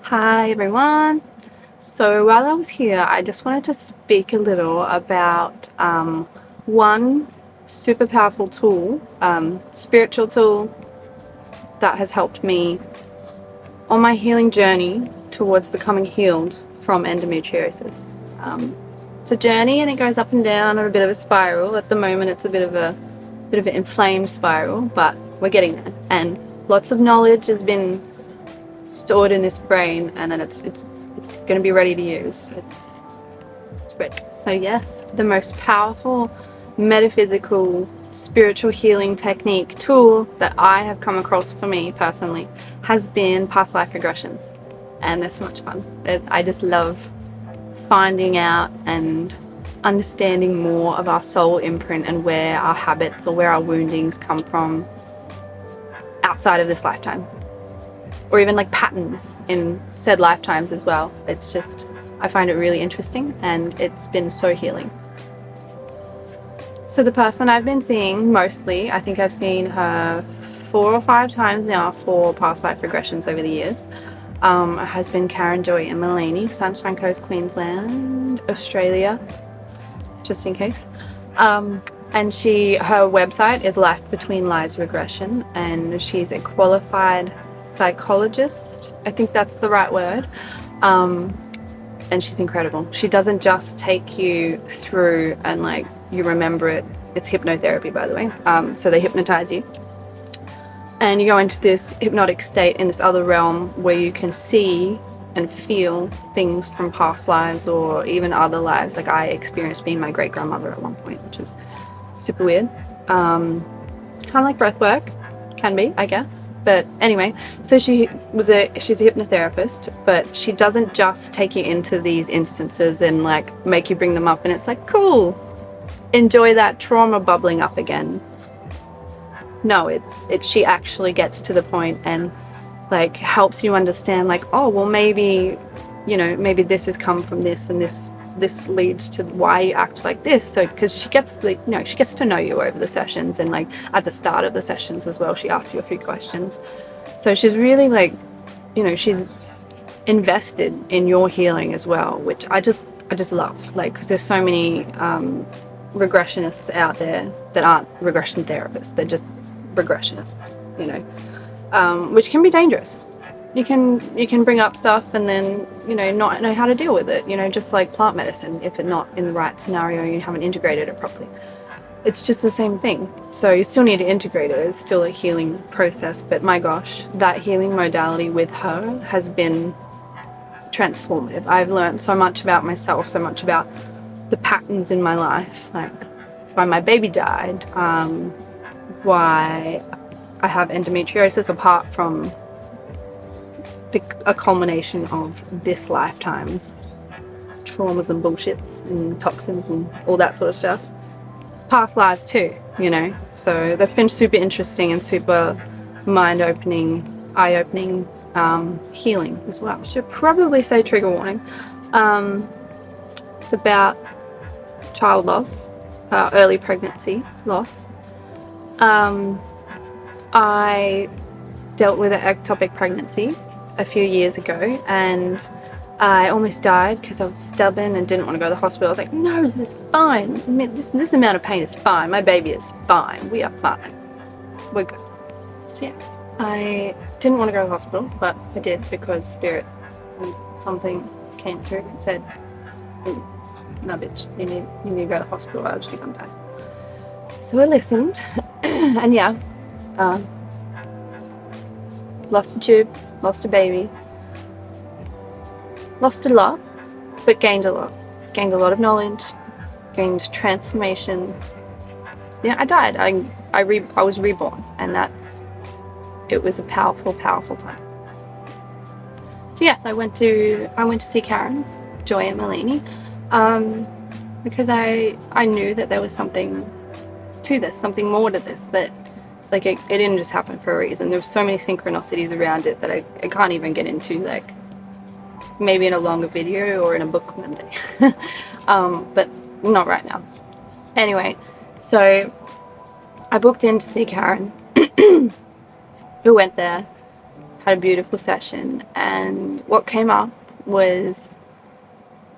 Hi everyone. So while I was here, I just wanted to speak a little about one super powerful tool, spiritual tool that has helped me on my healing journey towards becoming healed from endometriosis. It's a journey and it goes up and down on a bit of a spiral. At the moment, it's a bit of an inflamed spiral, but we're getting there. And lots of knowledge has been stored in this brain, and then it's going to be ready to use. It's great. So yes, the most powerful metaphysical spiritual healing technique tool that I have come across for me personally has been past life regressions, and they're so much fun. I just love finding out and understanding more of our soul imprint and where our habits or where our woundings come from outside of this lifetime, or even like patterns in said lifetimes as well. It's just, I find it really interesting and it's been so healing. So the person I've been seeing mostly, I think I've seen her 4 or 5 times now for past life regressions over the years, has been Karen, Joy and Mulaney, Sunshine Coast, Queensland, Australia, just in case. And her website is Life Between Lives Regression, and she's a qualified psychologist. I think that's the right word. And she's incredible. She doesn't just take you through and like you remember it. It's hypnotherapy, by the way. So they hypnotize you and you go into this hypnotic state in this other realm where you can see and feel things from past lives or even other lives. Like I experienced being my great grandmother at one point, which is super weird. Kind of like breath work can be, I guess. But anyway, so she's a hypnotherapist, but she doesn't just take you into these instances and like make you bring them up and it's like, cool, enjoy that trauma bubbling up again. No, she actually gets to the point and like helps you understand like, oh well, maybe this has come from this, and this leads to why you act like this. So because she gets to know you over the sessions, and like at the start of the sessions as well, she asks you a few questions. So she's really like, she's invested in your healing as well, which I just love, like, because there's so many regressionists out there that aren't regression therapists. They're just regressionists, which can be dangerous. You can bring up stuff and then not know how to deal with it, just like plant medicine. If it's not in the right scenario, you haven't integrated it properly. It's just the same thing. So you still need to integrate it. It's still a healing process, but my gosh, that healing modality with her has been transformative. I've learned so much about myself, so much about the patterns in my life, like why my baby died, why I have endometriosis, apart from a culmination of this lifetime's traumas and bullshits and toxins and all that sort of stuff. It's past lives too, so that's been super interesting and super mind-opening, eye-opening, healing as well. Should probably say trigger warning. It's about child loss, early pregnancy loss. I dealt with an ectopic pregnancy a few years ago, and I almost died because I was stubborn and didn't want to go to the hospital. I was like, no, this is fine. This amount of pain is fine. My baby is fine. We are fine. We're good. So yes, I didn't want to go to the hospital, but I did because spirit, something came through and said, no bitch, you need to go to the hospital, or else you're gonna die. So I listened, and yeah, lost a tube, lost a baby, lost a lot, but gained a lot. Gained a lot of knowledge, gained transformation. Yeah, I died. I was reborn, and it was a powerful, powerful time. So yes, I went to see Karen, Joy and Mulaney, because I knew that there was something to this, something more to this, that like it didn't just happen for a reason. There's so many synchronicities around it that I can't even get into, like maybe in a longer video or in a book one day. But not right now. Anyway, so I booked in to see Karen. Who went there, had a beautiful session, and what came up was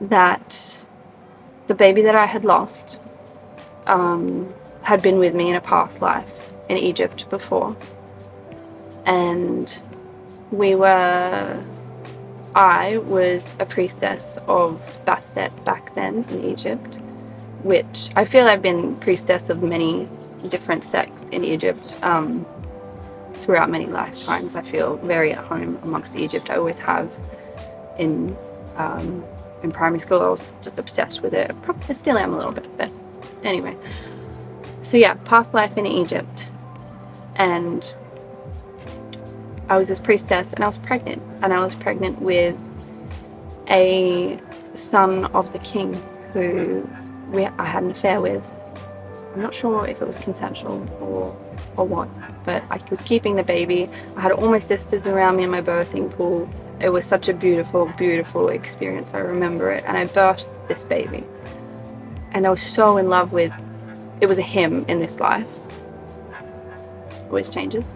that the baby that I had lost had been with me in a past life in Egypt before, and I was a priestess of Bastet back then in Egypt, which I feel I've been priestess of many different sects in Egypt throughout many lifetimes. I feel very at home amongst Egypt. I always have. In primary school, I was just obsessed with it. Probably still am a little bit, but anyway. So yeah, past life in Egypt, and I was this priestess, and I was pregnant with a son of the king who I had an affair with. I'm not sure if it was consensual or what, but I was keeping the baby. I had all my sisters around me in my birthing pool. It was such a beautiful, beautiful experience. I remember it, and I birthed this baby, and I was so in love with. It was a him in this life. Always changes.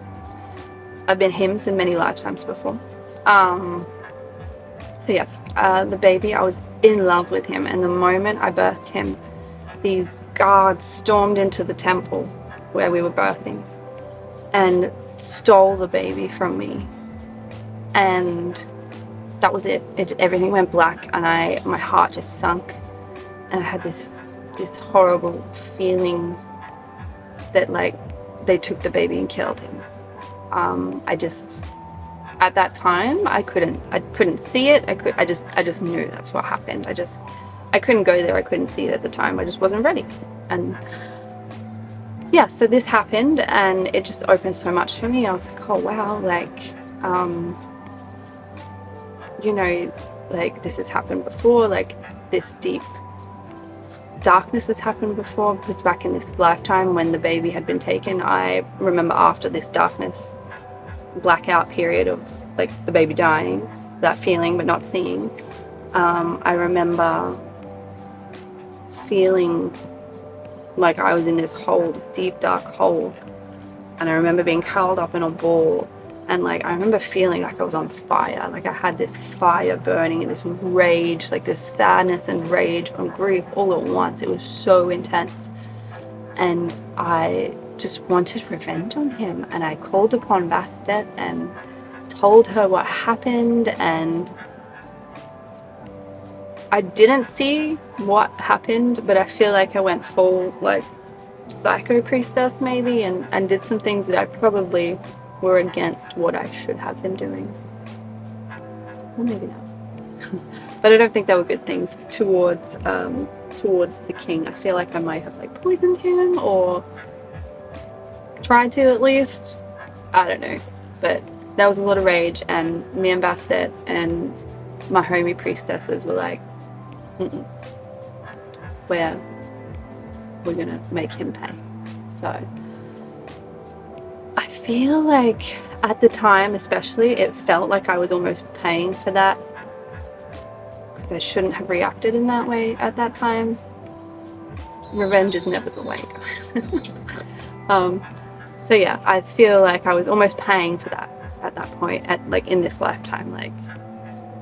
I've been hims in many lifetimes before. So yes, the baby, I was in love with him, and the moment I birthed him, these guards stormed into the temple where we were birthing and stole the baby from me, and that was it. Everything went black, and my heart just sunk, and I had this horrible feeling that like they took the baby and killed him. At that time I couldn't see it. I just knew that's what happened. I couldn't go there. I couldn't see it at the time. I just wasn't ready. And yeah, so this happened, and it just opened so much for me. I was like, oh wow, like like this has happened before, like this deep darkness has happened before, because back in this lifetime when the baby had been taken, I remember after this darkness blackout period of like the baby dying, that feeling but not seeing, I remember feeling like I was in this hole, this deep dark hole, and I remember being curled up in a ball, and like I remember feeling like I was on fire, like I had this fire burning and this rage, like this sadness and rage and grief all at once. It was so intense, and I just wanted revenge on him, and I called upon Bastet and told her what happened, and I didn't see what happened, but I feel like I went full like psycho priestess maybe, and did some things that I probably were against what I should have been doing. Or maybe not. But I don't think they were good things towards the king. I feel like I might have like poisoned him, or tried to at least. I don't know. But there was a lot of rage, and me and Bastet and my homie priestesses were like, we're gonna make him pay. So I feel like at the time especially, it felt like I was almost paying for that, because I shouldn't have reacted in that way at that time. Revenge is never the way, guys. So yeah, I feel like I was almost paying for that at that point, like in this lifetime. Like,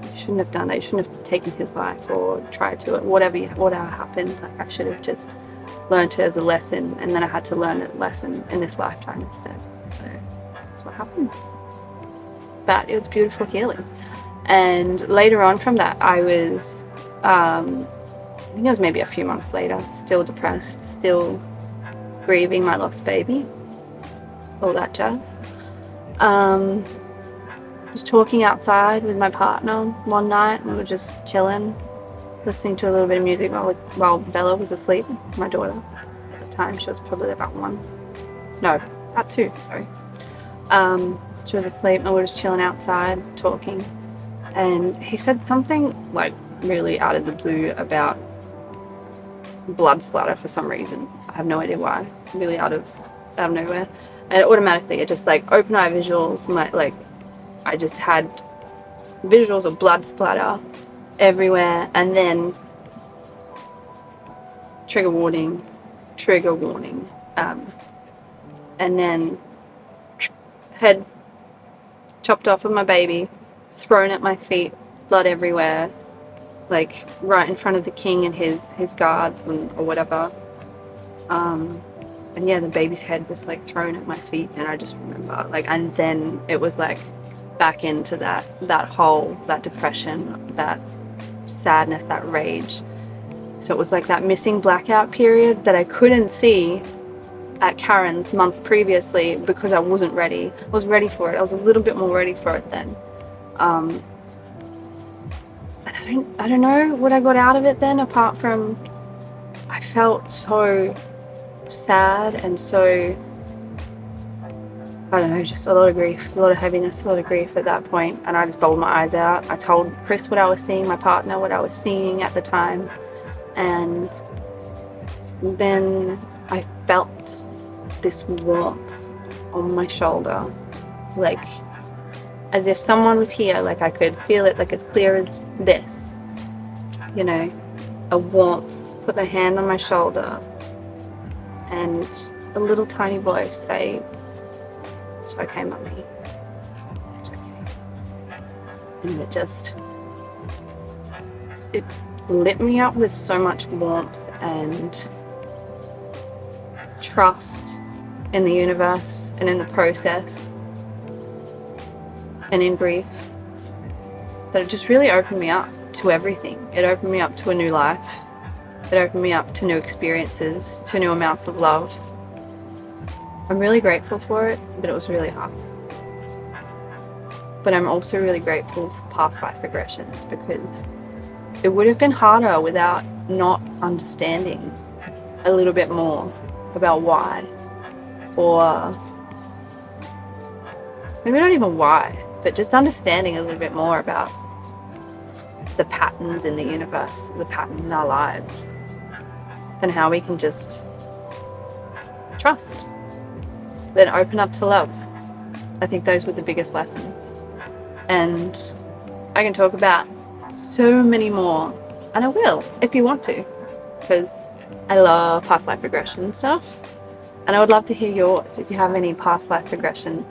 you shouldn't have done that. You shouldn't have taken his life or tried to, whatever happened. Like, I should have just learned it as a lesson, and then I had to learn that lesson in this lifetime instead. So that's what happened. But it was beautiful healing. And later on from that, I was, I think it was maybe a few months later, still depressed, still grieving my lost baby, all that jazz. Was talking outside with my partner one night, and we were just chilling, listening to a little bit of music while Bella was asleep, my daughter. At the time, she was probably about two, sorry. She was asleep, and we were just chilling outside, talking, and he said something like really out of the blue about blood splatter for some reason. I have no idea why. Really out of nowhere. And automatically it just like open eye visuals, I just had visuals of blood splatter everywhere, and then trigger warning, and then head chopped off of my baby, thrown at my feet, blood everywhere, like right in front of the king and his guards or whatever. And yeah, the baby's head was like thrown at my feet, and I just remember like, and then it was like back into that hole, that depression, that sadness, that rage. So it was like that missing blackout period that I couldn't see at Karen's months previously because I wasn't ready. I was ready for it. I was a little bit more ready for it then. And I don't know what I got out of it then, apart from I felt so sad and so, I don't know, just a lot of grief, a lot of heaviness, a lot of grief at that point. And I just bawled my eyes out. I told Chris what I was seeing, my partner what I was seeing at the time, and then I felt this warmth on my shoulder, like as if someone was here. Like I could feel it, like as clear as this, you know, a warmth. Put their hand on my shoulder and a little tiny voice say, "It's okay, mummy, it's okay." And it lit me up with so much warmth and trust in the universe and in the process and in grief, that it just really opened me up to everything. It opened me up to a new life. It opened me up to new experiences, to new amounts of love. I'm really grateful for it, but it was really hard. But I'm also really grateful for past life regressions, because it would have been harder without not understanding a little bit more about why, or maybe not even why, but just understanding a little bit more about the patterns in the universe, the pattern in our lives, and how we can just trust, then open up to love. I think those were the biggest lessons. And I can talk about so many more, and I will if you want to, because I love past life regression stuff, and I would love to hear yours. If you have any past life regression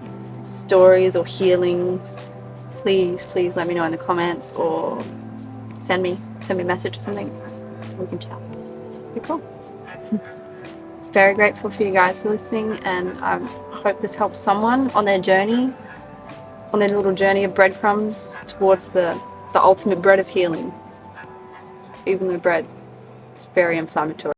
stories or healings, please let me know in the comments, or send me a message or something. We can chat. Be cool. Very grateful for you guys for listening, and I hope this helps someone on their journey, on their little journey of breadcrumbs towards the ultimate bread of healing. Even though bread is very inflammatory.